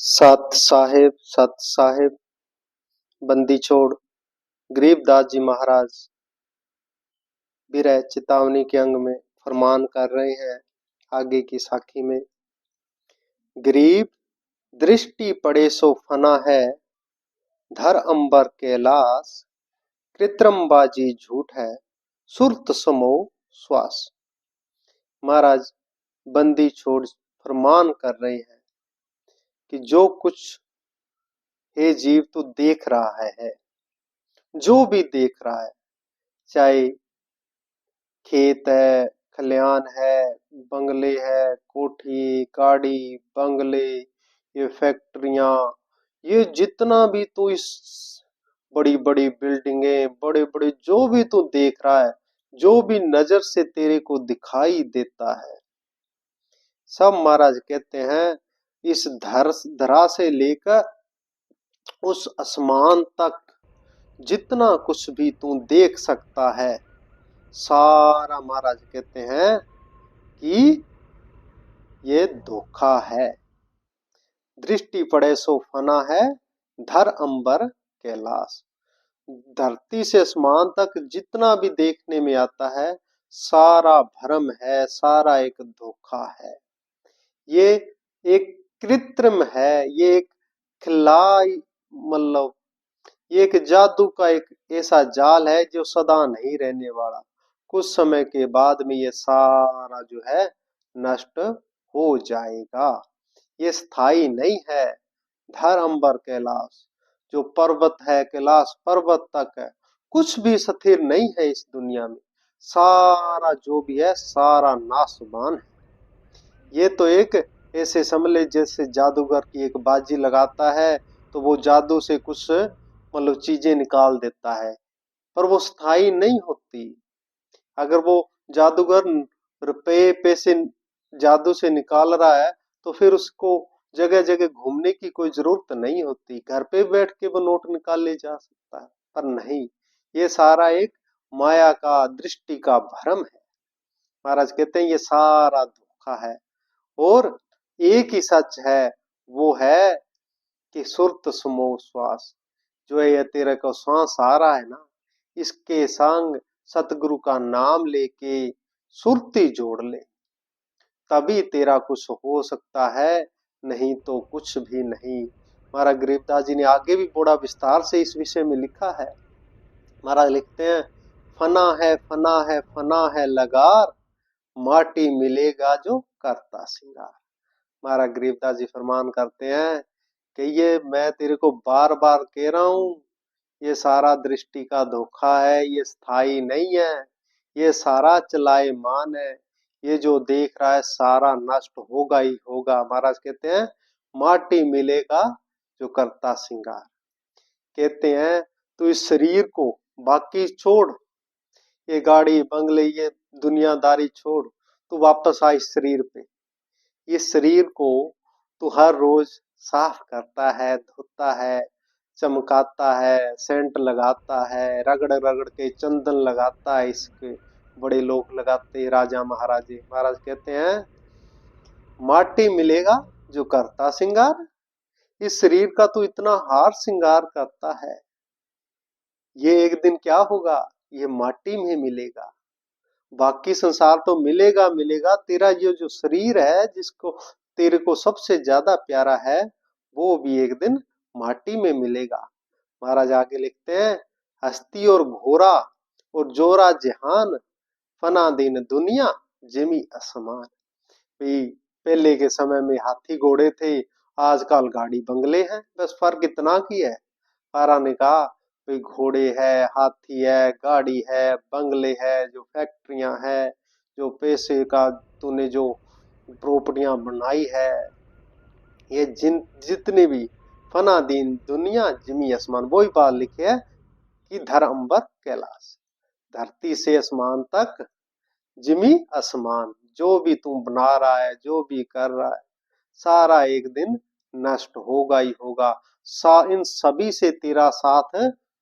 सत साहेब बंदी छोड़। गरीबदास जी महाराज विरह चेतावनी के अंग में फरमान कर रहे हैं आगे की साखी में। गरीब दृष्टि पड़े सो फना है, धर अंबर कैलाश, कृत्रिम बाजी झूठ है, सुरत समो श्वास। महाराज बंदी छोड़ फरमान कर रहे हैं कि जो कुछ हे जीव तू देख रहा है, जो भी देख रहा है, चाहे खेत है, खलियान है, बंगले है, कोठी, गाड़ी, बंगले, ये फैक्ट्रियां, ये जितना भी तू इस बड़ी बड़ी बिल्डिंगें, बड़े बड़े जो भी तू देख रहा है, जो भी नजर से तेरे को दिखाई देता है, सब महाराज कहते हैं इस धरा से लेकर उस आसमान तक जितना कुछ भी तू देख सकता है, सारा महाराज कहते हैं कि ये धोखा है। दृष्टि पड़े सो फना है, धर अंबर कैलाश। धरती से आसमान तक जितना भी देखने में आता है, सारा भ्रम है, सारा एक धोखा है। ये एक कृत्रिम है, ये एक खिलाई, मतलब ये एक जादू का एक ऐसा जाल है जो सदा नहीं रहने वाला। कुछ समय के बाद में ये सारा जो है नष्ट हो जाएगा, ये स्थायी नहीं है। धर अंबर कैलाश, जो पर्वत है, कैलाश पर्वत तक है, कुछ भी स्थिर नहीं है इस दुनिया में। सारा जो भी है सारा नाशवान है। ये तो एक ऐसे समझ ले जैसे जादूगर की एक बाजी लगाता है तो वो जादू से कुछ मतलब चीजें निकाल देता है, पर वो स्थायी नहीं होती। अगर वो जादूगर रुपए पैसे जादू से निकाल रहा है तो फिर उसको जगह जगह घूमने की कोई जरूरत नहीं होती, घर पे बैठ के वो नोट निकाल ले जा सकता है। पर नहीं, ये सारा एक माया का, दृष्टि का भ्रम है। महाराज कहते हैं ये सारा धोखा है। और एक ही सच है, वो है कि सुरत समो श्वास। जो ये तेरे को श्वास आ रहा है ना, इसके संग सतगुरु का नाम लेके सुरती जोड़ ले, तभी तेरा कुछ हो सकता है, नहीं तो कुछ भी नहीं। महाराज गरीबदास जी ने आगे भी बड़ा विस्तार से इस विषय में लिखा है। महाराज लिखते हैं, फना है फना है फना है लगार, माटी मिलेगा जो करता सिंगार। महाराज गरीबदास जी फरमान करते हैं कि ये मैं तेरे को बार बार कह रहा हूं, ये सारा दृष्टि का धोखा है, ये स्थायी नहीं है, ये सारा चलायमान है। ये जो देख रहा है सारा नष्ट होगा ही होगा। महाराज कहते हैं माटी मिलेगा जो करता सिंगार। कहते हैं तू इस शरीर को बाकी छोड़, ये गाड़ी बंगले ये दुनियादारी छोड़, तू वापस आ इस शरीर पे। इस शरीर को तू हर रोज साफ करता है, धोता है, चमकाता है, सेंट लगाता है, रगड़ रगड़ के चंदन लगाता है। इसके बड़े लोग लगाते, राजा महाराजे। महाराज कहते हैं माटी मिलेगा जो करता सिंगार। इस शरीर का तू इतना हार सिंगार करता है, ये एक दिन क्या होगा, ये माटी में मिलेगा। बाकी संसार तो मिलेगा मिलेगा, तेरा ये जो शरीर है जिसको तेरे को सबसे ज्यादा प्यारा है, वो भी एक दिन माटी में मिलेगा। महाराज आगे लिखते हैं, हस्ती और घोरा और जोरा जहान, फना दिन दुनिया जिमी आसमान। भाई पहले के समय में हाथी घोड़े थे, आजकल गाड़ी बंगले हैं, बस फर्क इतना की है। पारा ने कहा भाई घोड़े है, हाथी है, गाड़ी है, बंगले है, जो फैक्ट्रियां है, जो पैसे का तूने जो प्रॉपर्टियां बनाई है, ये जितने भी फना दीन दुनिया जिमी आसमान, वही बात लिखी है कि धर अंबर कैलाश। धरती से आसमान तक, जिमी आसमान, जो भी तू बना रहा है, जो भी कर रहा है, सारा एक दिन नष्ट होगा ही होगा। इन सभी से तेरा साथ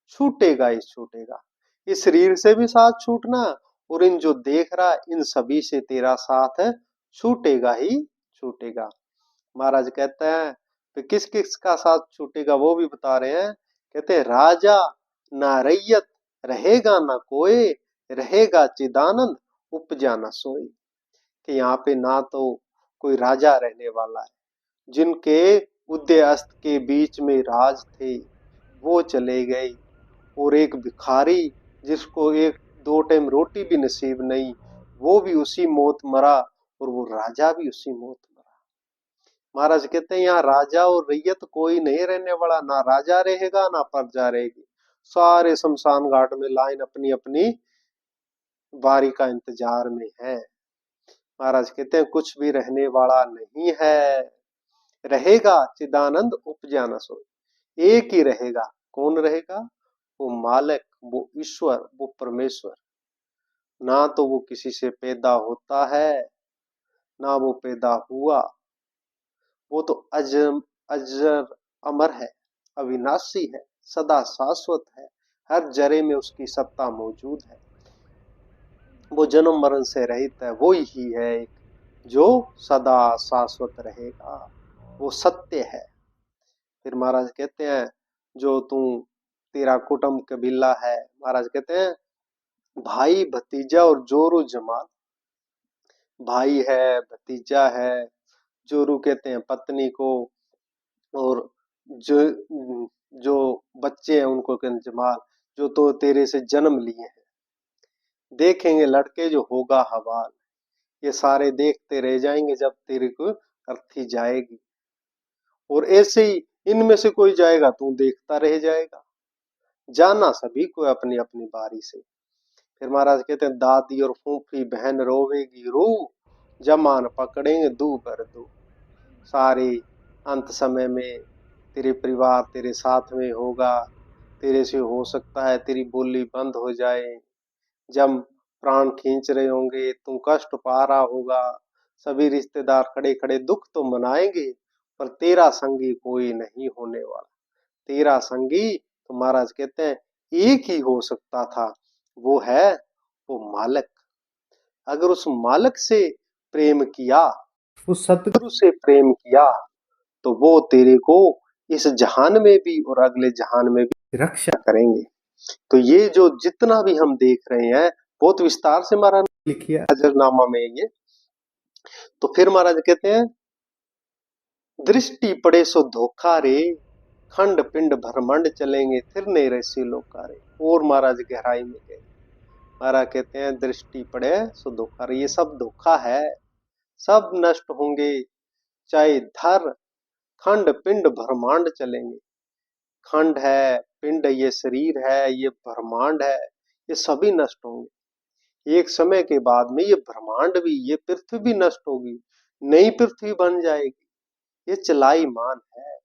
छूटेगा ही छूटेगा। इस शरीर से भी साथ छूटना, और इन जो देख रहा है इन सभी से तेरा साथ छूटेगा ही छूटेगा। महाराज कहते हैं फिर किस किस का साथ छूटेगा वो भी बता रहे हैं। कहते हैं राजा ना रैयत रहेगा ना कोई, रहेगा चिदानंद उपजा ना सोई। कि यहाँ पे ना तो कोई राजा रहने वाला है, जिनके उदय अस्त के बीच में राज थे वो चले गए, और एक भिखारी जिसको एक दो टाइम रोटी भी नसीब नहीं, वो भी उसी मौत मरा, और वो राजा भी उसी मौत मरा। महाराज कहते हैं यहाँ राजा और रैयत कोई नहीं रहने वाला, ना राजा रहेगा ना प्रजा रहेगी, सारे शमशान घाट में लाइन अपनी अपनी बारी का इंतजार में है। महाराज कहते हैं कुछ भी रहने वाला नहीं है, रहेगा चिदानंद उपजा न सोई। एक ही रहेगा, कौन रहेगा? वो मालिक, वो ईश्वर, वो परमेश्वर। ना तो वो किसी से पैदा होता है, ना वो पैदा हुआ, वो तो अजर अमर है, अविनाशी है, सदा शाश्वत है, हर जरे में उसकी सत्ता मौजूद है। वो जन्म मरण से रहित है, वो ही है एक जो सदा शाश्वत रहेगा, वो सत्य है। फिर महाराज कहते हैं जो तू तेरा कुटुंब कबीला है, महाराज कहते हैं भाई भतीजा और जोरू जमाल। भाई है, भतीजा है, जोरू कहते हैं पत्नी को, और जो जो बच्चे हैं उनको कहते हैं जमाल, जो तो तेरे से जन्म लिए हैं। देखेंगे लड़के जो होगा हवाल, ये सारे देखते रह जाएंगे जब तेरे को अर्थी जाएगी, और ऐसे ही इनमें से कोई जाएगा तू देखता रह जाएगा, जाना सभी को अपनी अपनी बारी से। फिर महाराज कहते हैं दादी और फूफी बहन रोवेगी रू, जमान पकड़ेंगे दू कर दू। सारे अंत समय में तेरे परिवार तेरे साथ में होगा, तेरे से हो सकता है तेरी बोली बंद हो जाए, जब प्राण खींच रहे होंगे, तुम कष्ट पा रहा होगा, सभी रिश्तेदार खड़े खड़े दुख तो मनाएंगे, पर तेरा संगी कोई नहीं होने वाला। तेरा संगी तो महाराज कहते हैं एक ही हो सकता था, वो है वो मालिक। अगर उस मालिक से प्रेम किया, उस सतगुरु से प्रेम किया, तो वो तेरे को इस जहान में भी और अगले जहान में भी रक्षा करेंगे। तो ये जो जितना भी हम देख रहे हैं बहुत विस्तार से महाराज ने लिखी है हजरनामा में ये। तो फिर महाराज कहते हैं दृष्टि पड़े सो धोखा रे, खंड पिंड ब्रह्मांड चलेंगे फिर नहीं रसी लोकारे। और महाराज गहराई में गए, महाराज कहते हैं दृष्टि पड़े सो धोखा रे, ये सब धोखा है, सब नष्ट होंगे, चाहे धर खंड पिंड ब्रह्मांड चलेंगे। खंड है, पिंड, ये शरीर है, ये ब्रह्मांड है, ये सभी नष्ट होंगे। एक समय के बाद में ये ब्रह्मांड भी, ये पृथ्वी भी नष्ट होगी, नई पृथ्वी बन जाएगी। ये चलाई मान है,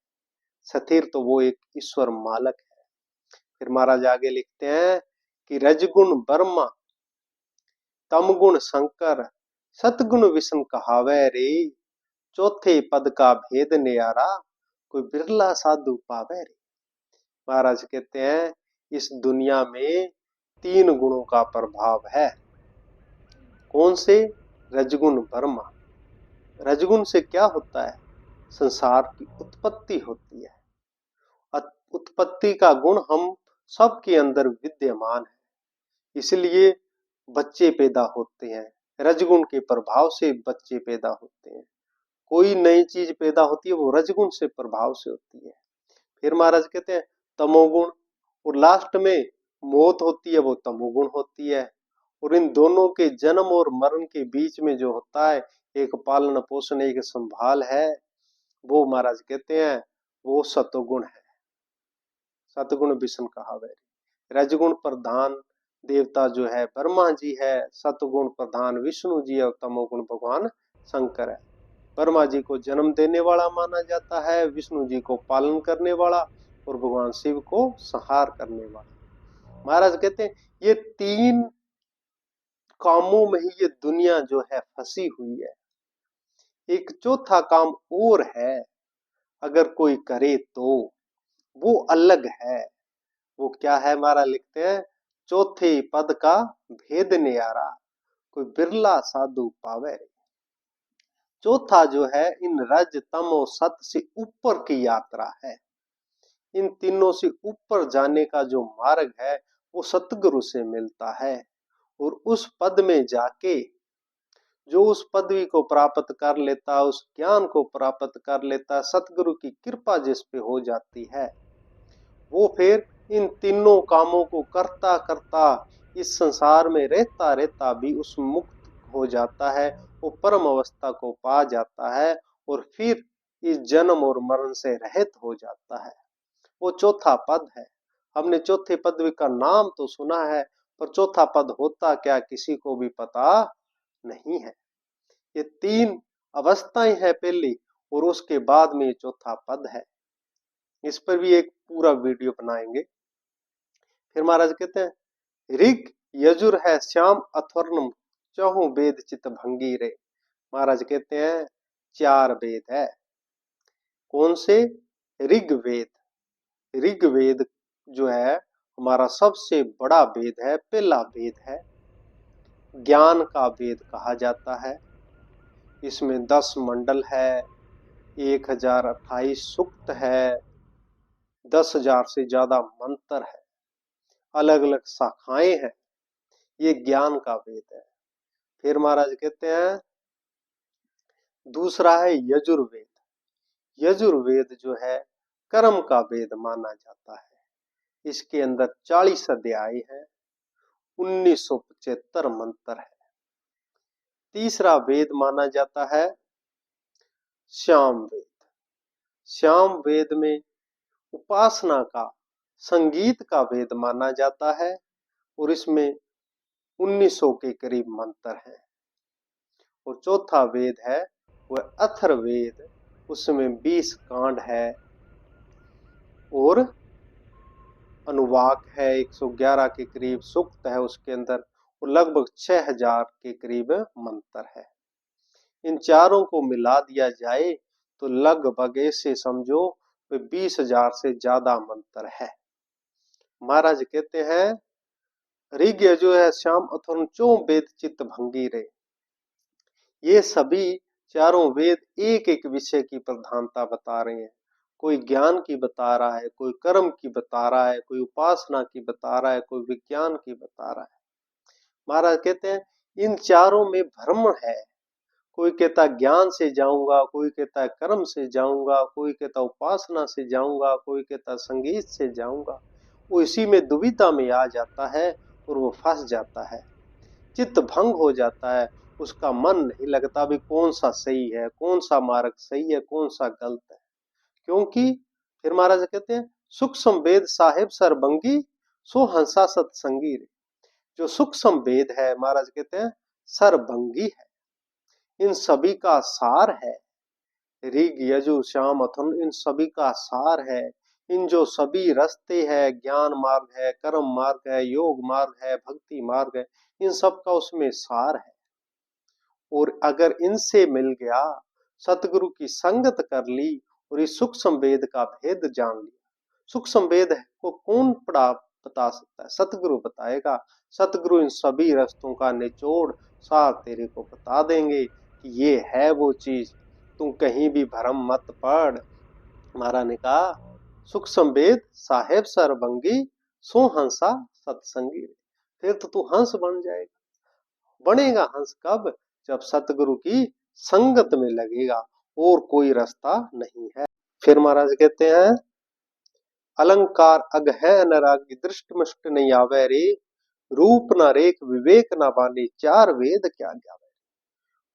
स्थिर तो वो एक ईश्वर मालक है। फिर महाराज आगे लिखते हैं कि रजगुण ब्रह्मा, तमगुण शंकर, सतगुण विष्णु कहावे रे, चौथे पद का भेद न्यारा, कोई बिरला साधु पावे रे। महाराज कहते हैं इस दुनिया में तीन गुणों का प्रभाव है। कौन से? रजगुण ब्रह्मा। रजगुण से क्या होता है? संसार की उत्पत्ति होती है। उत्पत्ति का गुण हम सबके अंदर विद्यमान है, इसलिए बच्चे पैदा होते हैं, रजगुण के प्रभाव से बच्चे पैदा होते हैं। कोई नई चीज पैदा होती है वो रजगुण से प्रभाव से होती है। फिर महाराज कहते हैं तमोगुण, और लास्ट में मौत होती है वो तमोगुण होती है। और इन दोनों के जन्म और मरण के बीच में जो होता है एक पालन पोषण, एक संभाल है, वो महाराज कहते हैं वो सतोगुण है। सतगुण विष्णु कहावे। रजगुण प्रधान देवता जो है ब्रह्मा जी है, सतगुण प्रधान विष्णु जी है, और तमोगुण भगवान शंकर है। ब्रह्मा जी को जन्म देने वाला माना जाता है, विष्णु जी को पालन करने वाला, और भगवान शिव को संहार करने वाला। महाराज कहते हैं ये तीन कामों में ही ये दुनिया जो है फंसी हुई है। एक चौथा काम और है, अगर कोई करे तो वो अलग है। वो क्या है? महाराज लिखते हैं चौथे पद का भेद न्यारा, कोई बिरला साधु पावे। चौथा जो है इन रज तम और सत से ऊपर की यात्रा है। इन तीनों से ऊपर जाने का जो मार्ग है वो सतगुरु से मिलता है, और उस पद में जाके जो उस पदवी को प्राप्त कर लेता, उस ज्ञान को प्राप्त कर लेता, सतगुरु की कृपा जिस पे हो जाती है, वो फिर इन तीनों कामों को करता करता इस संसार में रहता रहता भी उस मुक्त हो जाता है, वो परम अवस्था को पा जाता है, और फिर इस जन्म और मरण से रहित हो जाता है। वो चौथा पद है। हमने चौथे पदवी का नाम तो सुना है, पर चौथा पद होता क्या किसी को भी पता नहीं है। ये तीन अवस्थाएं हैं पहली, और उसके बाद में ये चौथा पद है। इस पर भी एक पूरा वीडियो बनाएंगे। फिर महाराज कहते हैं ऋग यजुर है श्याम अथर्वण चहु वेद चित भंगी रे। महाराज कहते हैं 4 वेद है। कौन से? ऋग्वेद। ऋग्वेद जो है हमारा सबसे बड़ा वेद है, पहला वेद है, ज्ञान का वेद कहा जाता है। इसमें 10 मंडल है, 1028 सूक्त है, 10,000 से ज्यादा मंत्र है, अलग अलग शाखाएं हैं। ये ज्ञान का वेद है। फिर महाराज कहते हैं दूसरा है यजुर्वेद। यजुर्वेद जो है कर्म का वेद माना जाता है। इसके अंदर 40 अध्याय है, 1975 मंत्र है। तीसरा वेद माना जाता है श्याम वेद। श्याम वेद में उपासना का, संगीत का वेद माना जाता है, और इसमें 1900 के करीब मंत्र हैं। और चौथा वेद है वह अथर्ववेद, उसमें 20 कांड है, और अनुवाक है, 111 के करीब सूक्त है उसके अंदर, और लगभग 6000 के करीब मंत्र है। इन चारों को मिला दिया जाए तो लगभग ऐसे समझो 20,000 से ज्यादा मंत्र है। महाराज कहते हैं ऋग जो है श्याम अथर्वण चौ वेद चित्त भंगी रे। ये सभी चारों वेद एक एक विषय की प्रधानता बता रहे हैं। कोई ज्ञान की बता रहा है, कोई कर्म की बता रहा है, कोई उपासना की बता रहा है, कोई विज्ञान की बता रहा है। महाराज कहते हैं इन चारों में भ्रम है। कोई कहता ज्ञान से जाऊंगा, कोई कहता कर्म से जाऊंगा, कोई कहता उपासना से जाऊंगा, कोई कहता संगीत से जाऊंगा। वो इसी में दुविधा में आ जाता है और वो फंस जाता है, चित्त भंग हो जाता है, उसका मन नहीं लगता भी कौन सा सही है, कौन सा मार्ग सही है, कौन सा गलत है। क्योंकि फिर महाराज कहते हैं सूक्ष्म वेद साहेब सरबंगी सो हंसा सत्संगी। जो सूक्ष्म वेद है महाराज कहते हैं सरभंगी है, इन सभी का सार है। ऋग यजु श्याम अथर्वण इन सभी का सार है। इन जो सभी रास्ते है, ज्ञान मार्ग है, कर्म मार्ग है, योग मार्ग है, भक्ति मार्ग है, इन सब का उसमें सार है। और अगर इनसे मिल गया, सतगुरु की संगत कर ली और इस सूक्ष्म वेद का भेद जान लिया। सूक्ष्म वेद को कौन पढ़ा बता सकता है? सतगुरु बताएगा। सतगुरु इन सभी रास्तों का निचोड़ सार तेरे को बता देंगे कि ये है वो चीज, तुम कहीं भी भ्रम मत पड़। महाराज ने कहा सूक्ष्म वेद साहेब सरभंगी सो हंसा सत्संगी। फिर तो तू हंस बन जाएगा। बनेगा हंस कब? जब सतगुरु की संगत में लगेगा, और कोई रास्ता नहीं है। फिर महाराज कहते हैं अलंकार अग है अनुरागी दृष्ट मुष्ट नहीं आवे रे, रूप न रेख विवेक न बानी 4 वेद क्या गावे।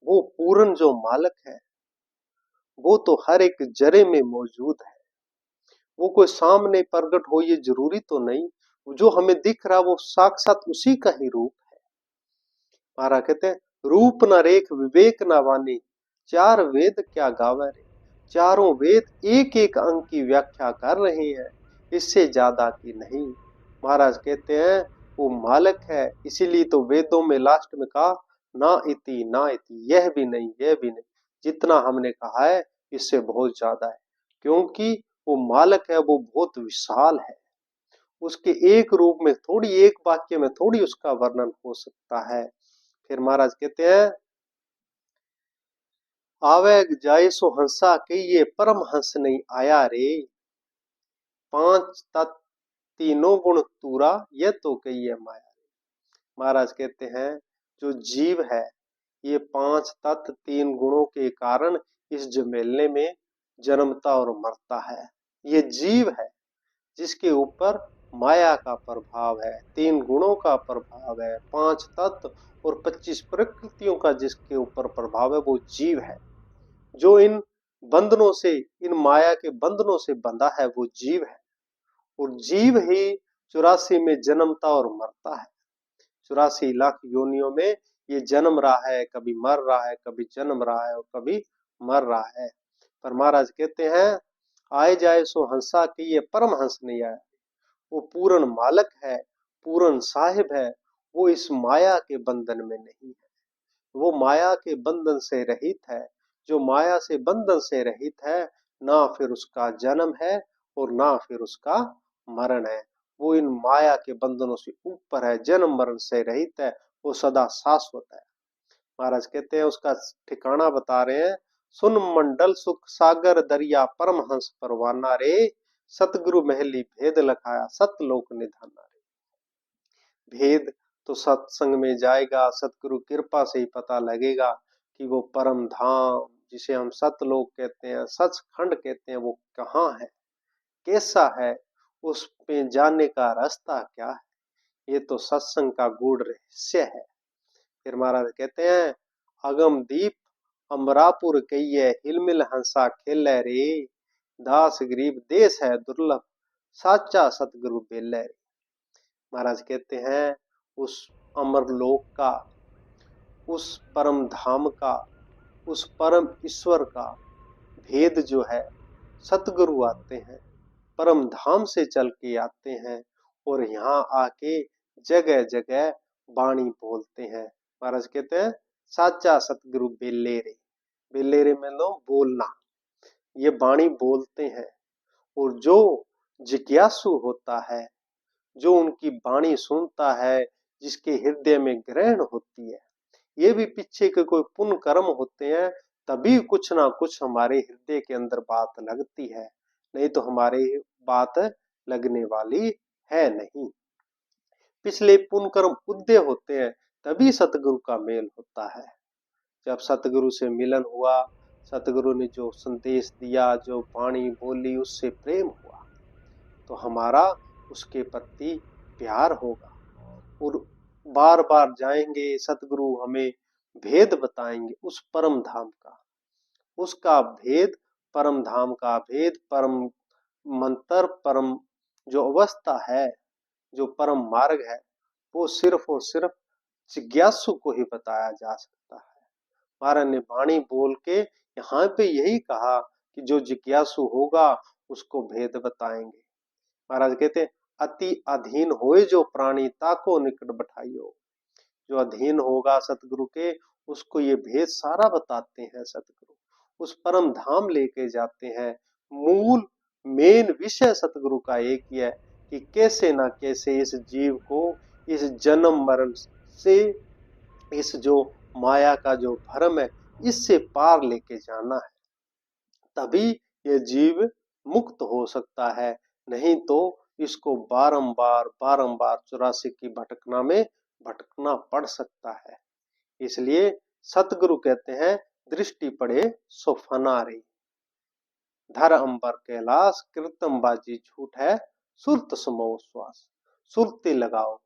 वो पूर्ण जो मालक है वो तो हर एक जरे में मौजूद है। वो कोई सामने प्रकट हो ये जरूरी तो नहीं, जो हमें दिख रहा वो साक्षात उसी का ही रूप है। महाराज कहते हैं रूप न रेख विवेक न वानी 4 वेद क्या गावे रे। चारों वेद एक एक अंग की व्याख्या कर रहे हैं, इससे ज्यादा की नहीं। महाराज कहते हैं वो मालक है, इसीलिए तो वेदों में लास्ट में कहा ना इति ना इति, यह भी नहीं यह भी नहीं। जितना हमने कहा है इससे बहुत ज्यादा है, क्योंकि वो मालक है, वो बहुत विशाल है। उसके एक रूप में थोड़ी, एक वाक्य में थोड़ी उसका वर्णन हो सकता है। फिर महाराज कहते हैं आवेग जाए सो हंसा कहिए परम हंस नहीं आया रे। पांच तत्व तीनों गुण तूरा ये तो कहिए माया रे। महाराज कहते हैं जो जीव है ये पांच तत्व तीन गुणों के कारण इस झमेले में जन्मता और मरता है। ये जीव है जिसके ऊपर माया का प्रभाव है, तीन गुणों का प्रभाव है, पांच तत्व और 25 प्रकृतियों का जिसके ऊपर प्रभाव है वो जीव है। जो इन बंधनों से, इन माया के बंधनों से बंधा है वो जीव है। और जीव ही 84 में जन्मता और मरता है। 84 लाख योनियों में ये जन्म रहा है, कभी मर रहा है, कभी जन्म रहा है और कभी मर रहा है। पर महाराज कहते हैं आए जाए सो हंसा कि ये परम हंस नहीं आया। वो पूर्ण मालक है, पूर्ण साहिब है, वो इस माया के बंधन में नहीं है। वो माया के बंधन से रहित है। जो माया से बंधन से रहित है ना फिर उसका जन्म है और ना फिर उसका मरण है। वो इन माया के बंधनों से ऊपर है, जन्म मरण से रहित है, वो सदा शाश्वत है। महाराज कहते हैं उसका ठिकाना बता रहे हैं, सुन मंडल सुख सागर दरिया परमहंस परवाना रे। सतगुरु महली भेद लखाया सतलोक निधाना रे। भेद तो सत्संग में जाएगा, सतगुरु कृपा से ही पता लगेगा कि वो परम धाम जिसे हम सतलोक कहते हैं, सचखंड कहते हैं, वो कहाँ है, कैसा है, उस पे जाने का रास्ता क्या है। ये तो सत्संग का गूढ़ रहस्य है। फिर महाराज कहते हैं अगम दीप अमरापुर कहिए हिलमिल हंसा खेले रे। दास गरीब देश है दुर्लभ साचा सतगुरु बेले रे। महाराज कहते हैं उस अमरलोक का, उस परम धाम का, उस परम ईश्वर का भेद जो है सतगुरु आते हैं, परम धाम से चल के आते हैं और यहाँ आके जगह जगह वाणी बोलते हैं। महाराज कहते हैं साचा सतगुरु बेलेरे। बेलेरे में लो बोलना, ये वाणी बोलते हैं। और जो जिज्ञासु होता है, जो उनकी वाणी सुनता है, जिसके हृदय में ग्रहण होती है, ये भी पीछे के कोई पुण्य कर्म होते हैं तभी कुछ ना कुछ हमारे हृदय के अंदर बात लगती है, नहीं तो हमारे बात लगने वाली है नहीं। पिछले पुण्य कर्म उदय होते हैं तभी सतगुरु का मेल होता है। जब सतगुरु से मिलन हुआ, सतगुरु ने जो संदेश दिया, जो वाणी बोली, उससे प्रेम हुआ तो हमारा उसके प्रति प्यार होगा और बार बार जाएंगे। सतगुरु हमें भेद बताएंगे उस परम धाम का, उसका भेद, परम धाम का भेद, परम मंत्र, परम जो अवस्था है, जो परम मार्ग है, वो सिर्फ और सिर्फ जिज्ञासु को ही बताया जा सकता है। महाराज ने वाणी बोल के यहाँ पे यही कहा कि जो जिज्ञासु होगा उसको भेद बताएंगे। महाराज कहते हैं अति अधीन होए जो प्राणी ताको निकट बैठाइयो। जो अधीन होगा सतगुरु के उसको ये भेद सारा बताते हैं सतगुरु, उस परम धाम लेके जाते हैं। मूल मेन विषय सतगुरु का एक ही है कि कैसे ना कैसे इस जीव को इस जन्म मरण से, इस जो माया का जो भ्रम है, इससे पार लेके जाना है, तभी ये जीव मुक्त हो सकता है। नहीं तो इसको बारंबार बारंबार 84 की भटकना में भटकना पड़ सकता है। इसलिए सतगुरु कहते हैं दृष्टि पड़े सो फना रे। धर अंबर कैलाश कृतम बाजी झूठ है सुरत समो श्वास। सुरती लगाओ।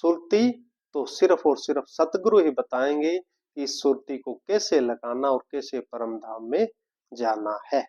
सुरती तो सिर्फ और सिर्फ सतगुरु ही बताएंगे कि इस सुरती को कैसे लगाना और कैसे परम धाम में जाना है।